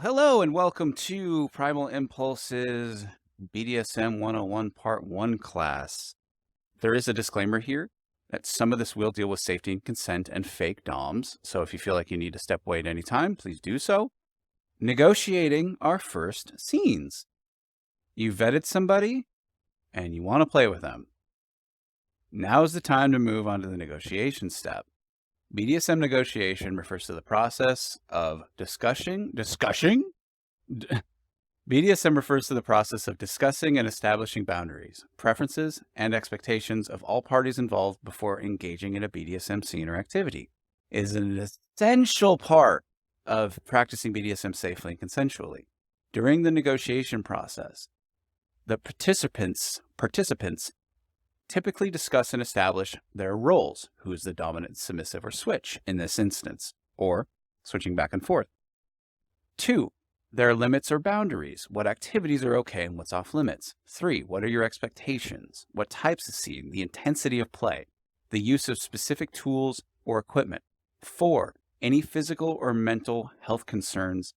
Hello and welcome to Primal Impulse's BDSM 101 Part 1 class. There is a disclaimer here that some of this will deal with safety and consent and fake DOMs, so if you feel like you need to step away at any time, please do so. Negotiating our first scenes. You vetted somebody and you want to play with them. Now is the time to move on to the negotiation step. BDSM negotiation refers to the process of discussing. BDSM refers to the process of discussing and establishing boundaries, preferences, and expectations of all parties involved before engaging in a BDSM scene or activity. It is an essential part of practicing BDSM safely and consensually. During the negotiation process, the participants typically discuss and establish their roles, who is the dominant, submissive, or switch in this instance, or switching back and forth. 2, their limits or boundaries, what activities are okay and what's off limits. 3, what are your expectations, what types of scene, the intensity of play, the use of specific tools or equipment. 4, any physical or mental health concerns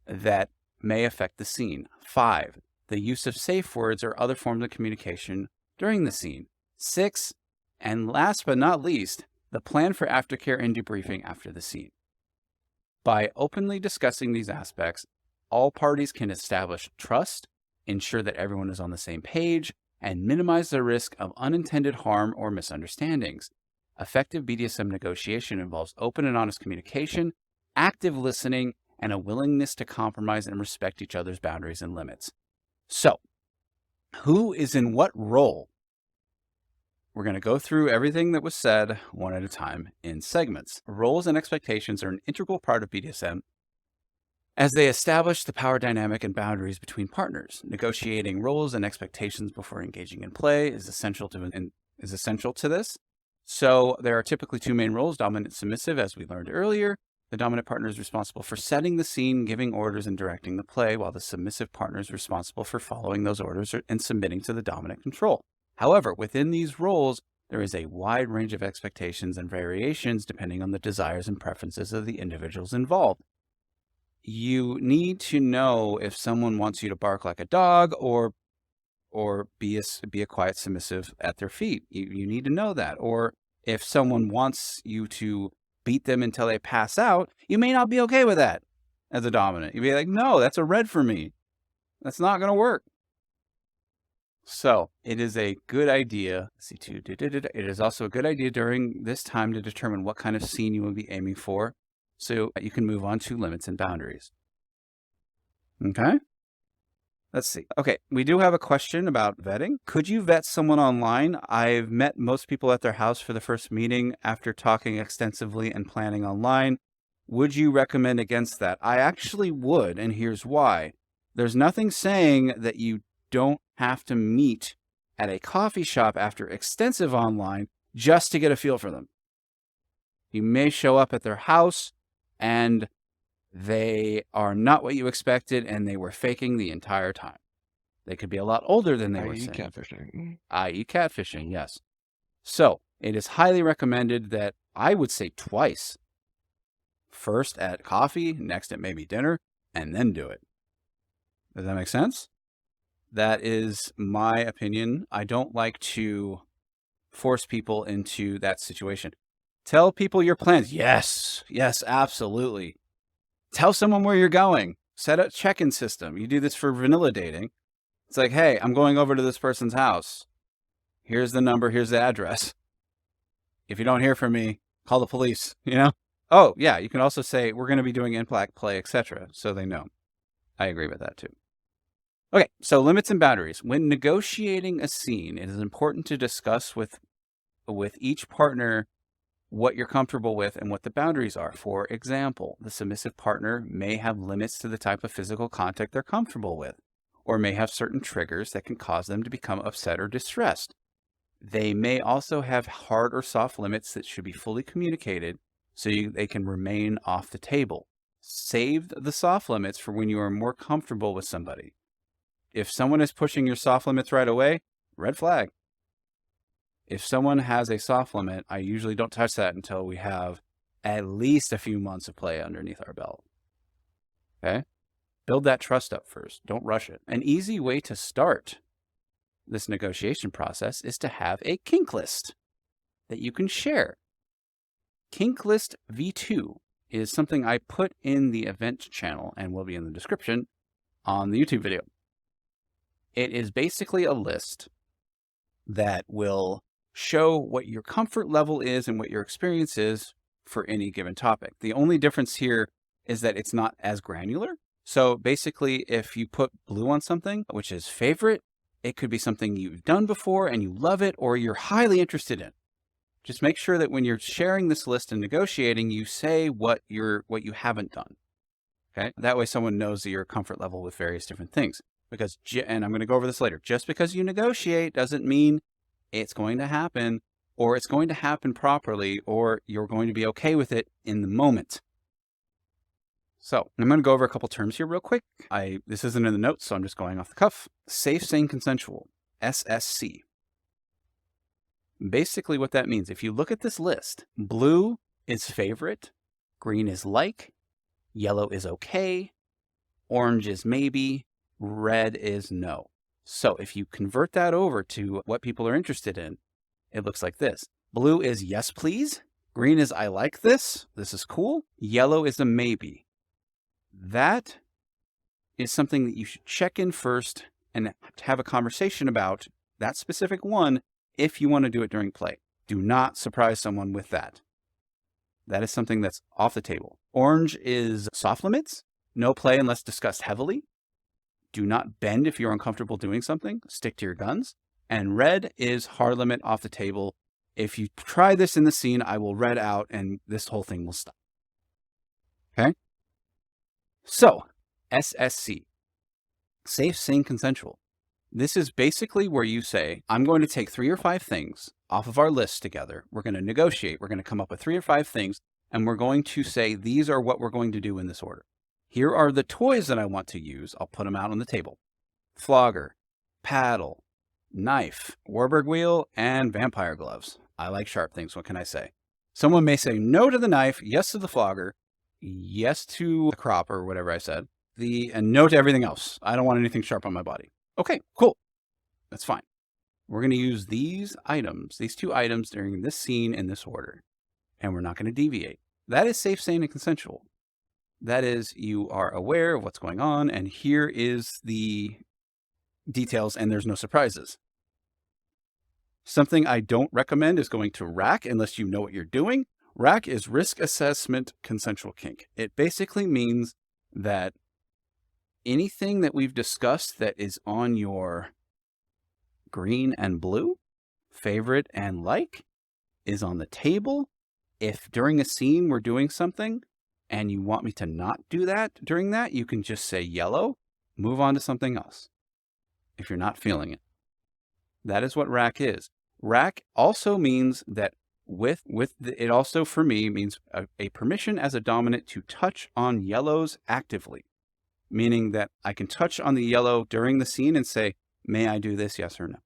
that may affect the scene. 5, the use of safe words or other forms of communication during the scene. 6, and last but not least, the plan for aftercare and debriefing after the scene. By openly discussing these aspects, all parties can establish trust, ensure that everyone is on the same page, and minimize the risk of unintended harm or misunderstandings. Effective BDSM negotiation involves open and honest communication, active listening, and a willingness to compromise and respect each other's boundaries and limits. So, who is in what role? We're going to go through everything that was said one at a time in segments. Roles and expectations are an integral part of BDSM as they establish the power dynamic and boundaries between partners. Negotiating roles and expectations before engaging in play is essential to this. So there are typically 2 main roles, dominant and submissive, as we learned earlier. The dominant partner is responsible for setting the scene, giving orders, and directing the play, while the submissive partner is responsible for following those orders and submitting to the dominant control. However, within these roles, there is a wide range of expectations and variations depending on the desires and preferences of the individuals involved. You need to know if someone wants you to bark like a dog or be a quiet submissive at their feet. You need to know that. Or if someone wants you to beat them until they pass out, you may not be okay with that as a dominant. You'd be like, no, that's a red for me. That's not going to work. So it is a good idea. It is also a good idea during this time to determine what kind of scene you will be aiming for, so you can move on to limits and boundaries. Okay. Let's see. Okay, we do have a question about vetting. Could you vet someone online? I've met most people at their house for the first meeting after talking extensively and planning online. Would you recommend against that? I actually would, and here's why. There's nothing saying that you don't have to meet at a coffee shop after extensive online just to get a feel for them. You may show up at their house and they are not what you expected, and they were faking the entire time. They could be a lot older than they were saying. Catfishing. I.e. catfishing, yes. So it is highly recommended that I would say twice. First at coffee, next at maybe dinner, and then do it. Does that make sense? That is my opinion. I don't like to force people into that situation. Tell people your plans. Yes, absolutely. Tell someone where you're going. Set a check-in system. You do this for vanilla dating. It's like, hey, I'm going over to this person's house. Here's the number. Here's the address. If you don't hear from me, call the police, Oh, yeah, you can also say, we're going to be doing in-black play, etc., so they know. I agree with that, too. Okay, so limits and boundaries. When negotiating a scene, it is important to discuss with each partner what you're comfortable with and what the boundaries are. For example, the submissive partner may have limits to the type of physical contact they're comfortable with, or may have certain triggers that can cause them to become upset or distressed. They may also have hard or soft limits that should be fully communicated so they can remain off the table. Save the soft limits for when you are more comfortable with somebody. If someone is pushing your soft limits right away, red flag. If someone has a soft limit, I usually don't touch that until we have at least a few months of play underneath our belt. Okay? Build that trust up first. Don't rush it. An easy way to start this negotiation process is to have a kink list that you can share. Kink list V2 is something I put in the event channel and will be in the description on the YouTube video. It is basically a list that will show what your comfort level is and what your experience is for any given topic. The only difference here is that it's not as granular. So basically, if you put blue on something, which is favorite, it could be something you've done before and you love it, or you're highly interested in. Just make sure that when you're sharing this list and negotiating, you say what you haven't done. Okay. That way someone knows that your comfort level with various different things. Because, and I'm going to go over this later, just because you negotiate doesn't mean it's going to happen, or it's going to happen properly, or you're going to be okay with it in the moment. So I'm going to go over a couple terms here real quick. This isn't in the notes, so I'm just going off the cuff. Safe, sane, consensual, SSC. Basically what that means, if you look at this list, blue is favorite, green is like, yellow is okay, orange is maybe, red is no. So if you convert that over to what people are interested in, it looks like this. Blue is yes, please. Green is I like this. This is cool. Yellow is a maybe. That is something that you should check in first and have a conversation about that specific one if you want to do it during play. Do not surprise someone with that. That is something that's off the table. Orange is soft limits. No play unless discussed heavily. Do not bend if you're uncomfortable doing something. Stick to your guns. And red is hard limit, off the table. If you try this in the scene, I will red out and this whole thing will stop. Okay? So, SSC. Safe, sane, consensual. This is basically where you say, I'm going to take 3 or 5 things off of our list together. We're going to negotiate. We're going to come up with 3 or 5 things, and we're going to say, these are what we're going to do in this order. Here are the toys that I want to use. I'll put them out on the table. Flogger, paddle, knife, Warburg wheel, and vampire gloves. I like sharp things. What can I say? Someone may say no to the knife, yes to the flogger, yes to the crop or whatever I said, and no to everything else. I don't want anything sharp on my body. Okay, cool. That's fine. We're going to use these items, these 2 items during this scene in this order, and we're not going to deviate. That is safe, sane, and consensual. That is, you are aware of what's going on, and here is the details, and there's no surprises. Something I don't recommend is going to RAC unless you know what you're doing. RAC is Risk Assessment Consensual Kink. It basically means that anything that we've discussed that is on your green and blue, favorite and like, is on the table. If during a scene we're doing something and you want me to not do that during that, you can just say yellow, move on to something else if you're not feeling it. That is what RAC is. RAC also means that it also for me means a permission as a dominant to touch on yellows actively. Meaning that I can touch on the yellow during the scene and say, may I do this, yes or no?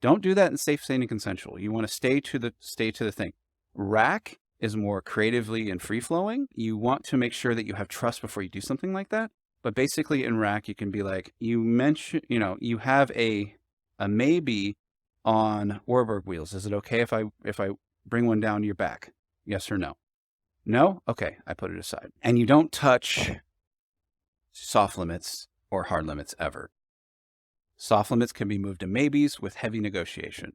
Don't do that in safe, sane, and consensual. You want to stay to the thing. RAC is more creatively and free-flowing. You want to make sure that you have trust before you do something like that. But basically in RAC, you can be like, you have a maybe on Warburg wheels. Is it okay if I bring one down to your back? Yes or no? No? Okay, I put it aside. And you don't touch soft limits or hard limits ever. Soft limits can be moved to maybes with heavy negotiation.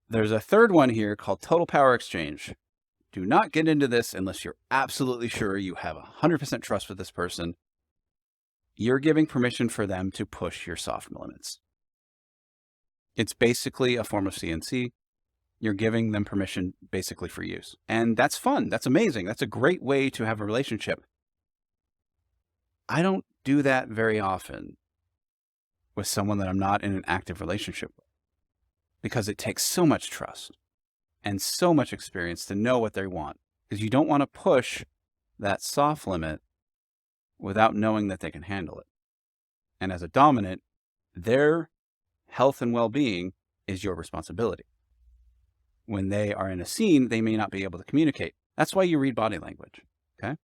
There's a third one here called total power exchange. Do not get into this unless you're absolutely sure you have 100% trust with this person. You're giving permission for them to push your soft limits. It's basically a form of CNC. You're giving them permission basically for use. And that's fun. That's amazing. That's a great way to have a relationship. I don't do that very often with someone that I'm not in an active relationship with, because it takes so much trust and so much experience to know what they want, because you don't want to push that soft limit without knowing that they can handle it. And as a dominant, their health and well-being is your responsibility. When they are in a scene, they may not be able to communicate. That's why you read body language, okay?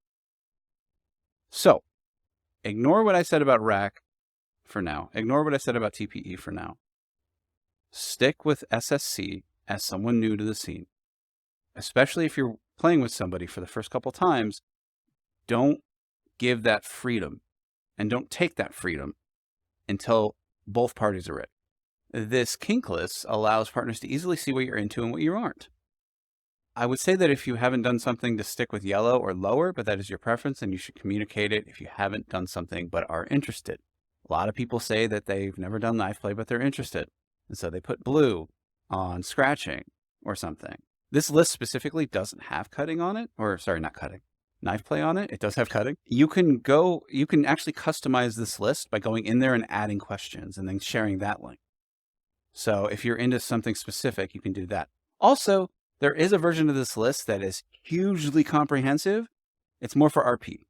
So Ignore what I said about rack for now. Ignore what I said about TPE for now. Stick with SSC as someone new to the scene. Especially if you're playing with somebody for the first couple times, don't give that freedom and don't take that freedom until both parties are ready. This kink list allows partners to easily see what you're into and what you aren't. I would say that if you haven't done something, to stick with yellow or lower, but that is your preference and you should communicate it if you haven't done something but are interested. A lot of people say that they've never done knife play, but they're interested. And so they put blue on scratching or something. This list specifically doesn't have cutting on it, or sorry, not cutting, knife play on it. It does have cutting. You can actually customize this list by going in there and adding questions and then sharing that link. So if you're into something specific, you can do that. Also, there is a version of this list that is hugely comprehensive. It's more for RP.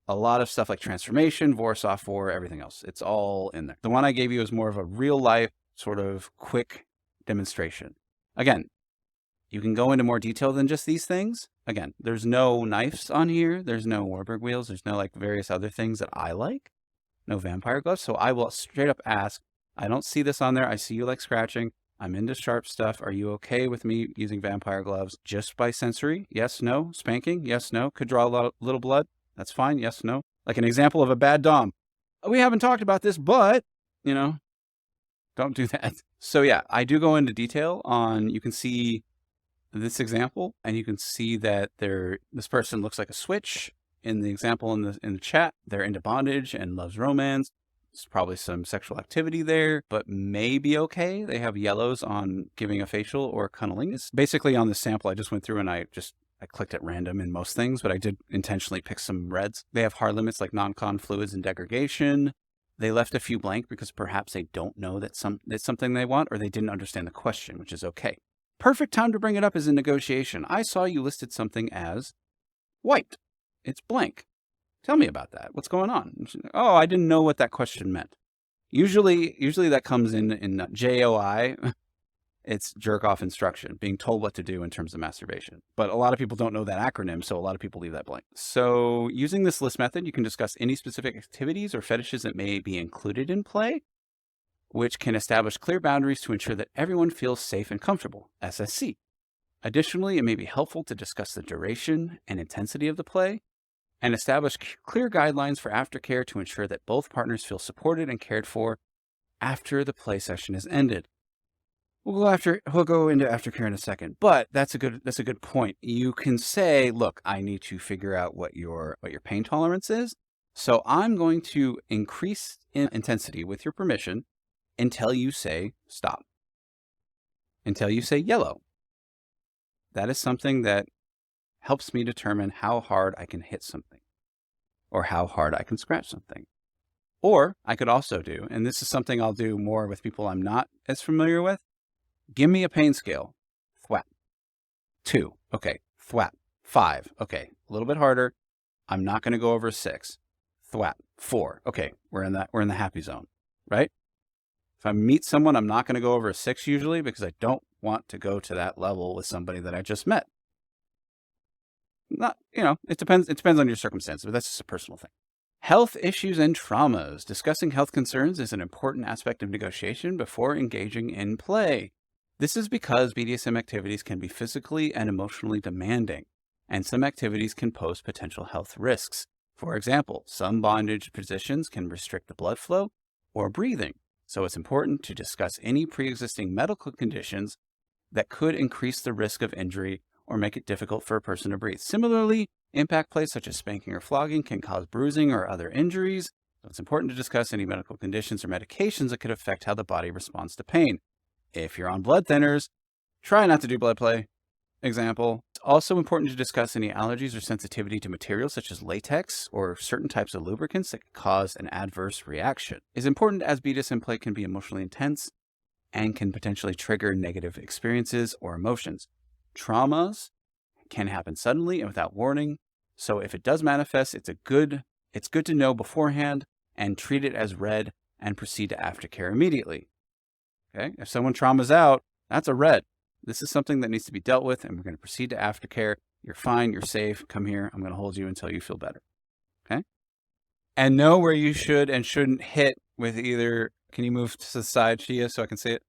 A lot of stuff like transformation, vor, soft vor, everything else. It's all in there. The one I gave you is more of a real life sort of quick demonstration. Again, you can go into more detail than just these things. Again, there's no knives on here. There's no Warburg wheels. There's no like various other things that I like. No vampire gloves. So I will straight up ask, I don't see this on there. I see you like scratching. I'm into sharp stuff. Are you okay with me using vampire gloves just by sensory? Yes, no. Spanking? Yes, no. Could draw a little blood? That's fine. Yes, no. Like an example of a bad dom. We haven't talked about this, but, you know, don't do that. So yeah, I do go into detail on, you can see this example and you can see that this person looks like a switch in the example in the chat. They're into bondage and loves romance. There's probably some sexual activity there, but may be okay. They have yellows on giving a facial or cunnilingus. Basically on the sample, I just went through and I clicked at random in most things, but I did intentionally pick some reds. They have hard limits like non-con fluids and degradation. They left a few blank because perhaps they don't know that that's something they want, or they didn't understand the question, which is okay. Perfect time to bring it up is in negotiation. I saw you listed something as white. It's blank. Tell me about that. What's going on? Oh, I didn't know what that question meant. Usually that comes in JOI. It's jerk off instruction, being told what to do in terms of masturbation. But a lot of people don't know that acronym, so a lot of people leave that blank. So using this list method, you can discuss any specific activities or fetishes that may be included in play, which can establish clear boundaries to ensure that everyone feels safe and comfortable, SSC. Additionally, it may be helpful to discuss the duration and intensity of the play and establish clear guidelines for aftercare to ensure that both partners feel supported and cared for after the play session is ended. We'll go into aftercare in a second, but that's a good point. You can say, look, I need to figure out what your pain tolerance is. So I'm going to increase in intensity with your permission until you say stop, until you say yellow. That is something that helps me determine how hard I can hit something or how hard I can scratch something. Or I could also do, and this is something I'll do more with people I'm not as familiar with, give me a pain scale. Thwap. 2. Okay. Thwap. 5. Okay. A little bit harder. I'm not going to go over 6. Thwap. 4. Okay. We're in the happy zone, right? If I meet someone, I'm not going to go over a 6 usually because I don't want to go to that level with somebody that I just met. Not, it depends on your circumstances, but that's just a personal thing. Health issues and traumas. Discussing health concerns is an important aspect of negotiation before engaging in play. This is because BDSM activities can be physically and emotionally demanding, and some activities can pose potential health risks. For example, some bondage positions can restrict the blood flow or breathing, so it's important to discuss any pre-existing medical conditions that could increase the risk of injury or make it difficult for a person to breathe. Similarly, impact plays such as spanking or flogging can cause bruising or other injuries, so it's important to discuss any medical conditions or medications that could affect how the body responds to pain. If you're on blood thinners, try not to do blood play. Example. It's also important to discuss any allergies or sensitivity to materials such as latex or certain types of lubricants that can cause an adverse reaction. It's important as BDSM play can be emotionally intense and can potentially trigger negative experiences or emotions. Traumas can happen suddenly and without warning. So if it does manifest, it's good to know beforehand and treat it as red and proceed to aftercare immediately. Okay. If someone traumas out, that's a red. This is something that needs to be dealt with, and we're going to proceed to aftercare. You're fine. You're safe. Come here. I'm going to hold you until you feel better. Okay. And know where you should and shouldn't hit with either. Can you move to the side, Shia, so I can see it?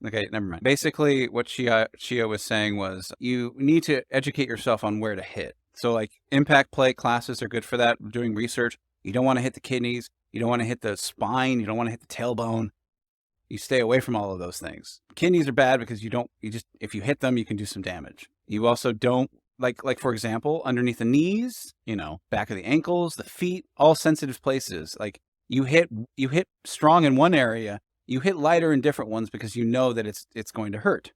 Okay, never mind. Basically, what Shia was saying was you need to educate yourself on where to hit. So like impact play classes are good for that. Doing research. You don't want to hit the kidneys. You don't want to hit the spine. You don't want to hit the tailbone. You stay away from all of those things. Kidneys are bad because if you hit them, you can do some damage. You also don't, like for example, underneath the knees, back of the ankles, the feet, all sensitive places. Like you hit strong in one area, you hit lighter in different ones because you know that it's going to hurt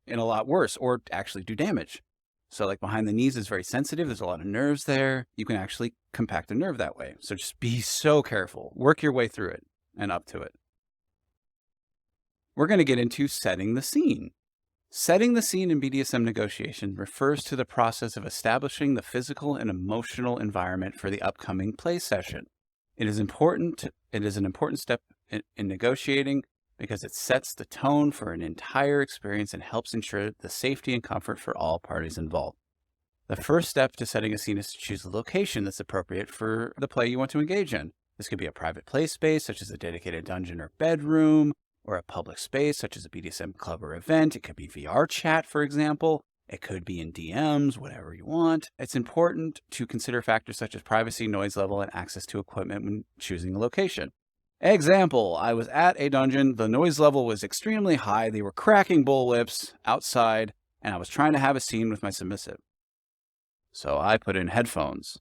and a lot worse or actually do damage. So like behind the knees is very sensitive. There's a lot of nerves there. You can actually compact a nerve that way. So just be so careful. Work your way through it and up to it. We're going to get into setting the scene. Setting the scene in BDSM negotiation refers to the process of establishing the physical and emotional environment for the upcoming play session. It is an important step in negotiating because it sets the tone for an entire experience and helps ensure the safety and comfort for all parties involved. The first step to setting a scene is to choose the location that's appropriate for the play you want to engage in. This could be a private play space, such as a dedicated dungeon or bedroom, or a public space, such as a BDSM club or event. It could be VR chat, for example. It could be in DMs, whatever you want. It's important to consider factors such as privacy, noise level, and access to equipment when choosing a location. Example, I was at a dungeon. The noise level was extremely high. They were cracking bullwhips outside, and I was trying to have a scene with my submissive. So I put in headphones,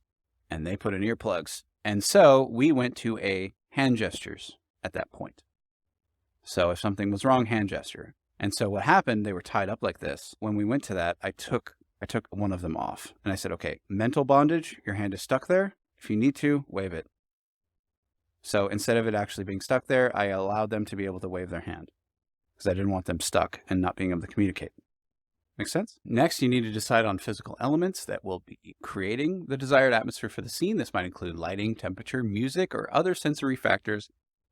and they put in earplugs. And so we went to a hand gestures at that point. So if something was wrong, hand gesture. And so what happened, they were tied up like this. When we went to that, I took one of them off and I said, okay, mental bondage, your hand is stuck there. If you need to, wave it. So instead of it actually being stuck there, I allowed them to be able to wave their hand because I didn't want them stuck and not being able to communicate. Make sense? Next, you need to decide on physical elements that will be creating the desired atmosphere for the scene. This might include lighting, temperature, music, or other sensory factors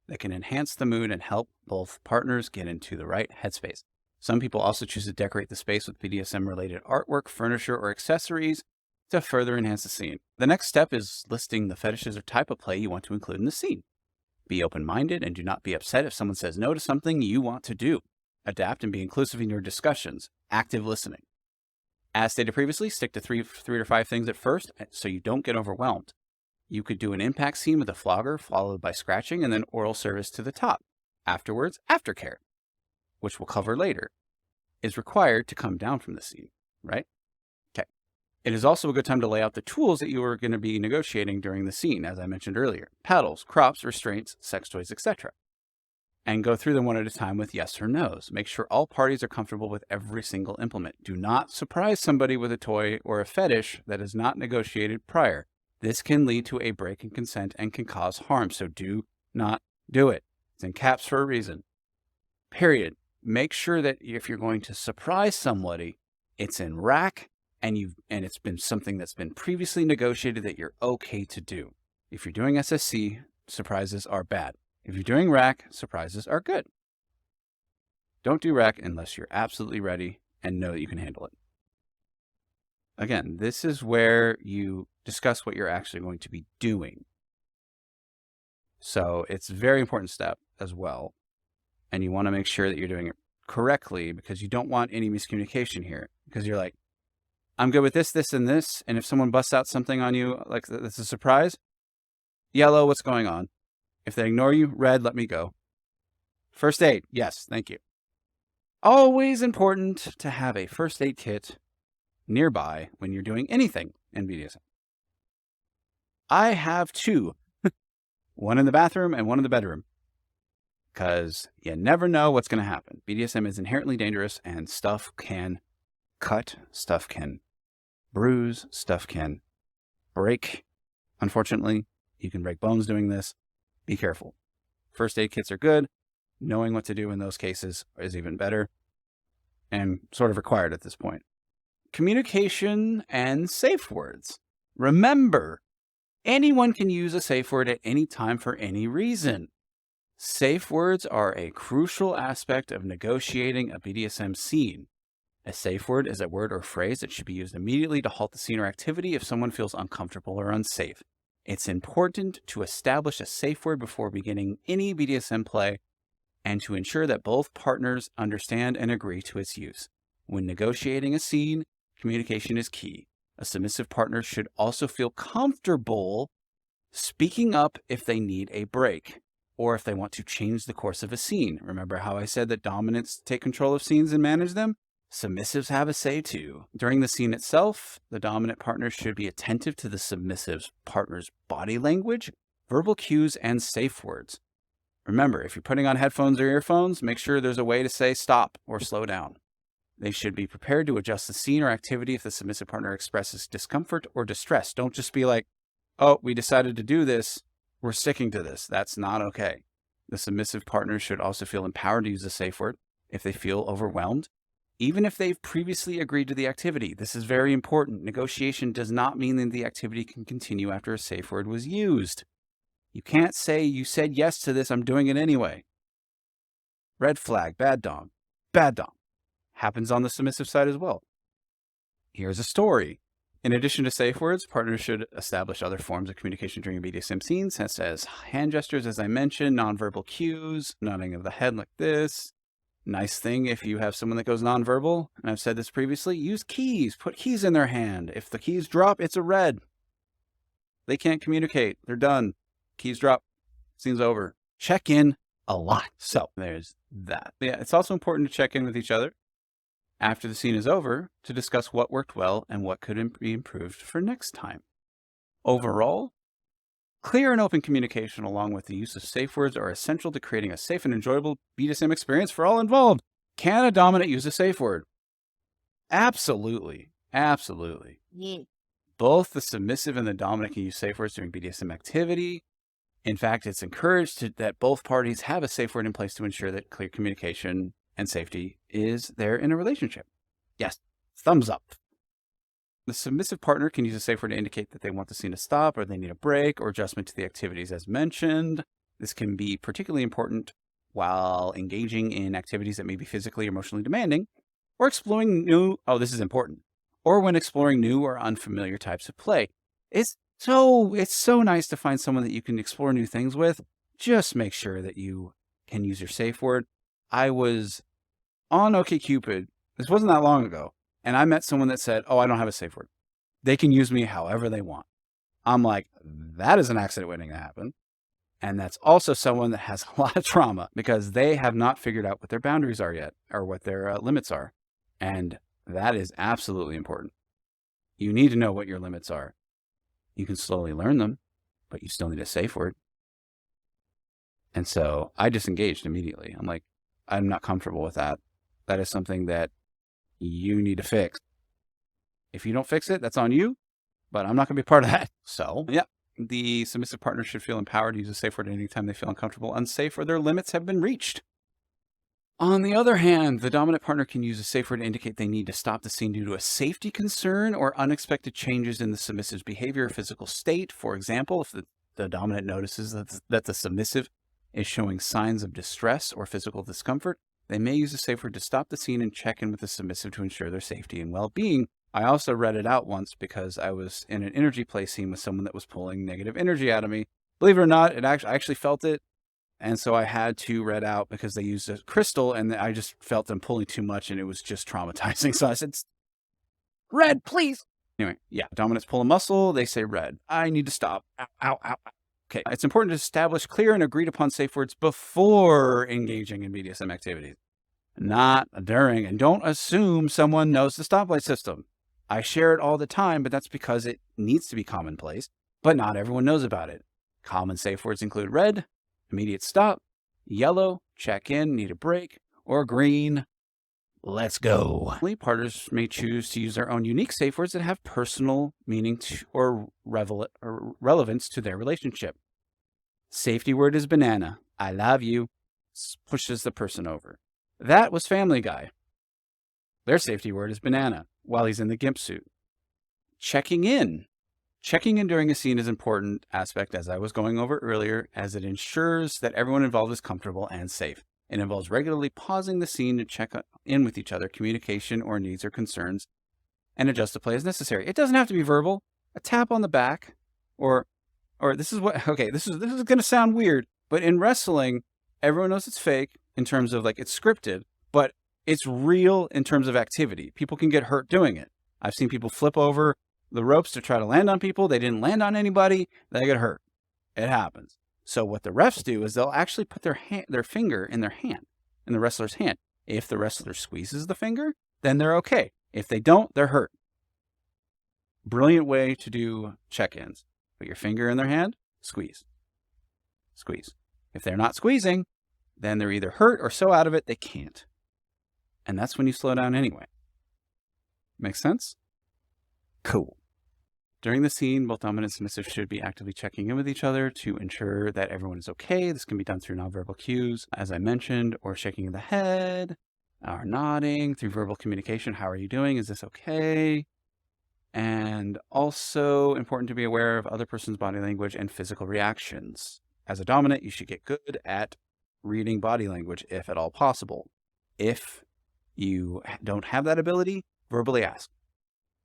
that can enhance the mood and help both partners get into the right headspace. Some people also choose to decorate the space with BDSM-related artwork, furniture, or accessories to further enhance the scene. The next step is listing the fetishes or type of play you want to include in the scene. Be open-minded and do not be upset if someone says no to something you want to do. Adapt and be inclusive in your discussions. Active listening. As stated previously, stick to three to five things at first so you don't get overwhelmed. You could do an impact scene with a flogger followed by scratching and then oral service to the top. Afterwards, aftercare, which we'll cover later, is required to come down from the scene, right? Okay. It is also a good time to lay out the tools that you are going to be negotiating during the scene, as I mentioned earlier. Paddles, crops, restraints, sex toys, etc. And go through them one at a time with yes or no's. Make sure all parties are comfortable with every single implement. Do not surprise somebody with a toy or a fetish that is not negotiated prior. This can lead to a break in consent and can cause harm, so do not do it. It's in caps for a reason. Period. Make sure that if you're going to surprise somebody, it's in rack and it's been something that's been previously negotiated that you're okay to do. If you're doing SSC, surprises are bad. If you're doing rack, surprises are good. Don't do rack unless you're absolutely ready and know that you can handle it. Again, this is where you discuss what you're actually going to be doing. So it's a very important step as well. And you want to make sure that you're doing it correctly because you don't want any miscommunication here. Because you're like, I'm good with this, this, and this. And if someone busts out something on you, like that's a surprise, yellow, what's going on? If they ignore you, red, let me go. First aid, yes, thank you. Always important to have a first aid kit nearby when you're doing anything in BDSM. I have two, one in the bathroom and one in the bedroom, because you never know what's going to happen. BDSM is inherently dangerous and stuff can cut, stuff can bruise, stuff can break. Unfortunately, you can break bones doing this. Be careful. First aid kits are good. Knowing what to do in those cases is even better and sort of required at this point. Communication and safe words. Remember, anyone can use a safe word at any time for any reason. Safe words are a crucial aspect of negotiating a BDSM scene. A safe word is a word or phrase that should be used immediately to halt the scene or activity if someone feels uncomfortable or unsafe. It's important to establish a safe word before beginning any BDSM play and to ensure that both partners understand and agree to its use. When negotiating a scene, communication is key. A submissive partner should also feel comfortable speaking up if they need a break or if they want to change the course of a scene. Remember how I said that dominants take control of scenes and manage them? Submissives have a say too. During the scene itself, the dominant partner should be attentive to the submissive partner's body language, verbal cues, and safe words. Remember, if you're putting on headphones or earphones, make sure there's a way to say stop or slow down. They should be prepared to adjust the scene or activity if the submissive partner expresses discomfort or distress. Don't just be like, oh, we decided to do this, we're sticking to this. That's not okay. The submissive partner should also feel empowered to use a safe word if they feel overwhelmed, even if they've previously agreed to the activity. This is very important. Negotiation does not mean that the activity can continue after a safe word was used. You can't say, you said yes to this, I'm doing it anyway. Red flag, bad dom. Bad dom. Happens on the submissive side as well. Here's a story. In addition to safe words, partners should establish other forms of communication during a BDSM scene, such as hand gestures, as I mentioned, nonverbal cues, nodding of the head like this. Nice thing if you have someone that goes nonverbal, and I've said this previously, use keys. Put keys in their hand. If the keys drop, it's a red. They can't communicate. They're done. Keys drop. Scene's over. Check in a lot. So there's that. Yeah, it's also important to check in with each other after the scene is over to discuss what worked well and what could be improved for next time. Overall, clear and open communication along with the use of safe words are essential to creating a safe and enjoyable BDSM experience for all involved. Can a dominant use a safe word? Absolutely. Absolutely. Yeah. Both the submissive and the dominant can use safe words during BDSM activity. In fact, it's encouraged that both parties have a safe word in place to ensure that clear communication and safety is there in a relationship. Yes, thumbs up. The submissive partner can use a safe word to indicate that they want the scene to stop or they need a break or adjustment to the activities as mentioned. This can be particularly important while engaging in activities that may be physically or emotionally demanding or exploring this is important, or when exploring new or unfamiliar types of play. It's so nice to find someone that you can explore new things with. Just make sure that you can use your safe word. I was on OkCupid. This wasn't that long ago. And I met someone that said, oh, I don't have a safe word. They can use me however they want. I'm like, that is an accident waiting to happen. And that's also someone that has a lot of trauma because they have not figured out what their boundaries are yet or what their limits are. And that is absolutely important. You need to know what your limits are. You can slowly learn them, but you still need a safe word. And so I disengaged immediately. I'm like, I'm not comfortable with that. That is something that you need to fix. If you don't fix it, that's on you, but I'm not going to be part of that. So, yeah, the submissive partner should feel empowered to use a safe word anytime they feel uncomfortable, unsafe, or their limits have been reached. On the other hand, the dominant partner can use a safe word to indicate they need to stop the scene due to a safety concern or unexpected changes in the submissive's behavior or physical state. For example, if the dominant notices that the submissive is showing signs of distress or physical discomfort, they may use a safe word to stop the scene and check in with the submissive to ensure their safety and well-being. I also read it out once because I was in an energy play scene with someone that was pulling negative energy out of me. Believe it or not, I actually felt it. And so I had to read out because they used a crystal and I just felt them pulling too much and it was just traumatizing. So I said, red, please. Anyway, yeah, dominants pull a muscle. They say red. I need to stop. Ow, ow, ow. Okay, it's important to establish clear and agreed upon safe words before engaging in BDSM activities, not during. And don't assume someone knows the stoplight system. I share it all the time, but that's because it needs to be commonplace, but not everyone knows about it. Common safe words include red, immediate stop, yellow, check in, need a break, or green, let's go. Partners may choose to use their own unique safe words that have personal meaning or relevance to their relationship. Safety word is banana. I love you. Pushes the person over. That was Family Guy. Their safety word is banana while he's in the gimp suit. Checking in. Checking in during a scene is an important aspect, as I was going over earlier, as it ensures that everyone involved is comfortable and safe. It involves regularly pausing the scene to check in with each other, communication or needs or concerns, and adjust the play as necessary. It doesn't have to be verbal. A tap on the back or or this is what, okay, this is going to sound weird, but in wrestling, everyone knows it's fake in terms of like it's scripted, but it's real in terms of activity. People can get hurt doing it. I've seen people flip over the ropes to try to land on people. They didn't land on anybody. They get hurt. It happens. So what the refs do is they'll actually put their finger in their hand, in the wrestler's hand. If the wrestler squeezes the finger, then they're okay. If they don't, they're hurt. Brilliant way to do check-ins. Put your finger in their hand, squeeze. Squeeze. If they're not squeezing, then they're either hurt or so out of it they can't. And that's when you slow down anyway. Make sense? Cool. During the scene, both dominant and submissive should be actively checking in with each other to ensure that everyone is okay. This can be done through nonverbal cues, as I mentioned, or shaking of the head, or nodding, through verbal communication. How are you doing? Is this okay? And also important to be aware of other person's body language and physical reactions. As a dominant, you should get good at reading body language, if at all possible. If you don't have that ability, verbally ask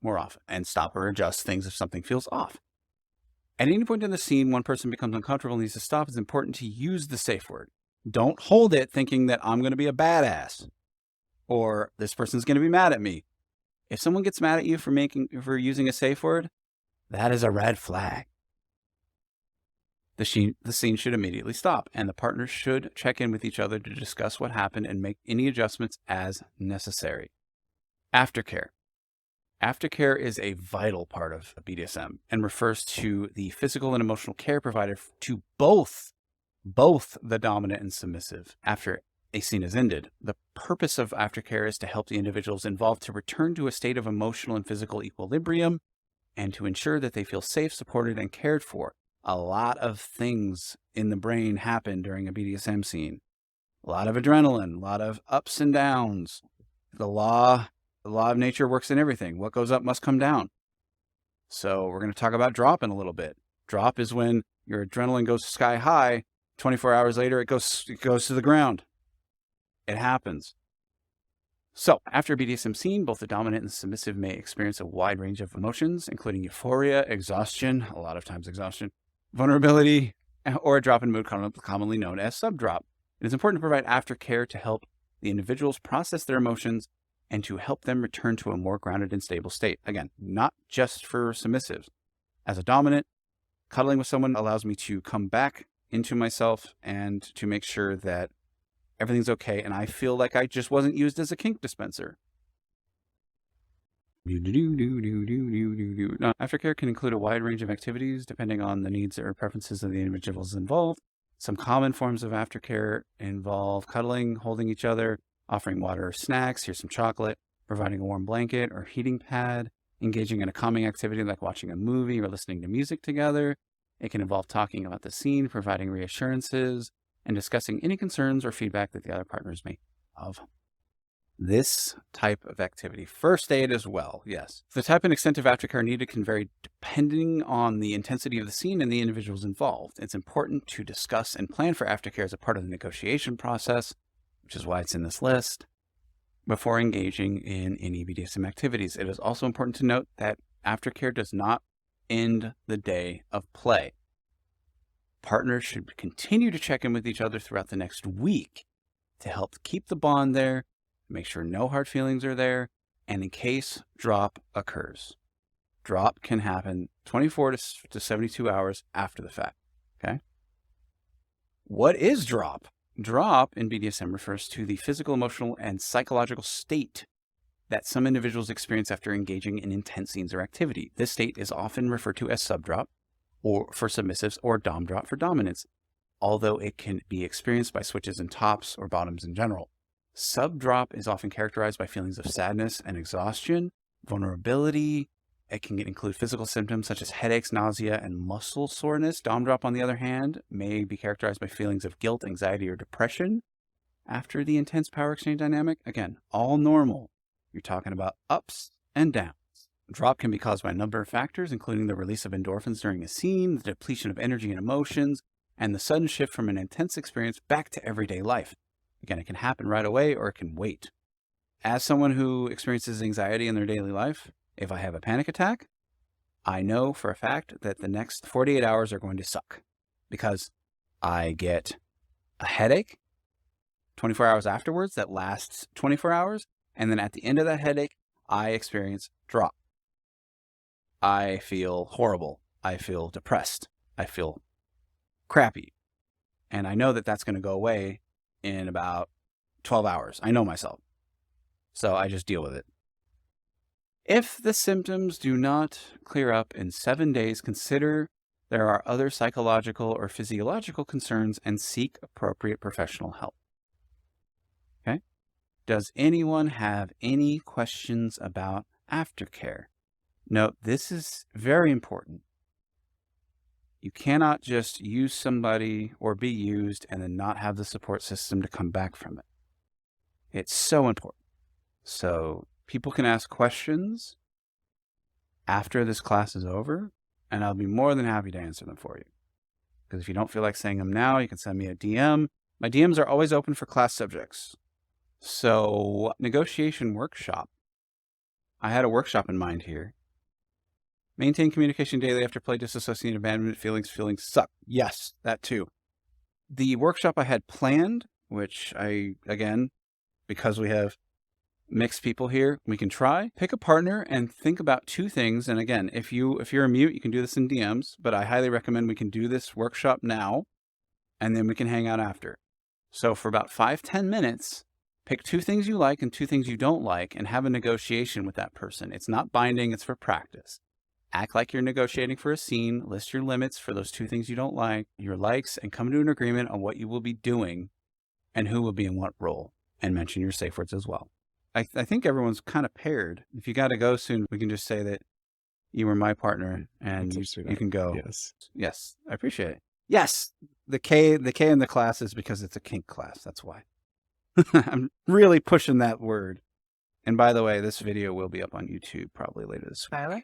more often and stop or adjust things if something feels off. At any point in the scene, one person becomes uncomfortable and needs to stop. It's important to use the safe word. Don't hold it thinking that I'm going to be a badass or this person's going to be mad at me. If someone gets mad at you for using a safe word, that is a red flag. The scene should immediately stop, and the partners should check in with each other to discuss what happened and make any adjustments as necessary. Aftercare. Aftercare is a vital part of BDSM and refers to the physical and emotional care provided to both the dominant and submissive after a scene is ended. The purpose of aftercare is to help the individuals involved to return to a state of emotional and physical equilibrium and to ensure that they feel safe, supported, and cared for. A lot of things in the brain happen during a BDSM scene. A lot of adrenaline, a lot of ups and downs. The law of nature works in everything. What goes up must come down. So we're going to talk about drop in a little bit. Drop is when your adrenaline goes sky high. 24 hours later, it goes to the ground. It happens. So after a BDSM scene, both the dominant and the submissive may experience a wide range of emotions, including euphoria, exhaustion, a lot of times exhaustion, vulnerability, or a drop in mood commonly known as subdrop. It is important to provide aftercare to help the individuals process their emotions and to help them return to a more grounded and stable state. Again, not just for submissives. As a dominant, cuddling with someone allows me to come back into myself and to make sure that everything's okay, and I feel like I just wasn't used as a kink dispenser. Now, aftercare can include a wide range of activities depending on the needs or preferences of the individuals involved. Some common forms of aftercare involve cuddling, holding each other, offering water or snacks, here's some chocolate, providing a warm blanket or heating pad, engaging in a calming activity like watching a movie or listening to music together. It can involve talking about the scene, providing reassurances, and discussing any concerns or feedback that the other partners may have. This type of activity, first aid as well, yes. The type and extent of aftercare needed can vary depending on the intensity of the scene and the individuals involved. It's important to discuss and plan for aftercare as a part of the negotiation process, which is why it's in this list, before engaging in any BDSM activities. It is also important to note that aftercare does not end the day of play. Partners should continue to check in with each other throughout the next week to help keep the bond there, make sure no hard feelings are there, and in case drop occurs. Drop can happen 24 to 72 hours after the fact, okay? What is drop? Drop in BDSM refers to the physical, emotional, and psychological state that some individuals experience after engaging in intense scenes or activity. This state is often referred to as subdrop, or for submissives, or dom drop for dominants, although it can be experienced by switches and tops or bottoms in general. Subdrop is often characterized by feelings of sadness and exhaustion, vulnerability. It can include physical symptoms such as headaches, nausea, and muscle soreness. Dom drop, on the other hand, may be characterized by feelings of guilt, anxiety, or depression after the intense power exchange dynamic. Again, all normal. You're talking about ups and downs. Drop can be caused by a number of factors, including the release of endorphins during a scene, the depletion of energy and emotions, and the sudden shift from an intense experience back to everyday life. Again, it can happen right away or it can wait. As someone who experiences anxiety in their daily life, if I have a panic attack, I know for a fact that the next 48 hours are going to suck because I get a headache 24 hours afterwards that lasts 24 hours. And then at the end of that headache, I experience drop. I feel horrible. I feel depressed. I feel crappy. And I know that that's going to go away in about 12 hours. I know myself. So I just deal with it. If the symptoms do not clear up in 7 days, consider there are other psychological or physiological concerns and seek appropriate professional help. Okay? Does anyone have any questions about aftercare? Note, this is very important. You cannot just use somebody or be used and then not have the support system to come back from it. It's so important. So people can ask questions after this class is over, and I'll be more than happy to answer them for you. Because if you don't feel like saying them now, you can send me a DM. My DMs are always open for class subjects. So, negotiation workshop. I had a workshop in mind here. Maintain communication daily after play, disassociate abandonment feelings. Feelings suck. Yes, that too. The workshop I had planned, which again, because we have mixed people here, we can try. Pick a partner and think about 2 things. And again, if you're a mute, you can do this in DMs, but I highly recommend we can do this workshop now, and then we can hang out after. So for about 5-10 minutes, pick 2 things you like and 2 things you don't like, and have a negotiation with that person. It's not binding, it's for practice. Act like you're negotiating for a scene, list your limits for those 2 things you don't like, your likes, and come to an agreement on what you will be doing and who will be in what role, and mention your safe words as well. I think everyone's kind of paired. If you got to go soon, we can just say that you were my partner and you can go. Yes. Yes. I appreciate it. Yes. The K in the class is because it's a kink class. That's why. I'm really pushing that word. And by the way, this video will be up on YouTube probably later this week. Tyler?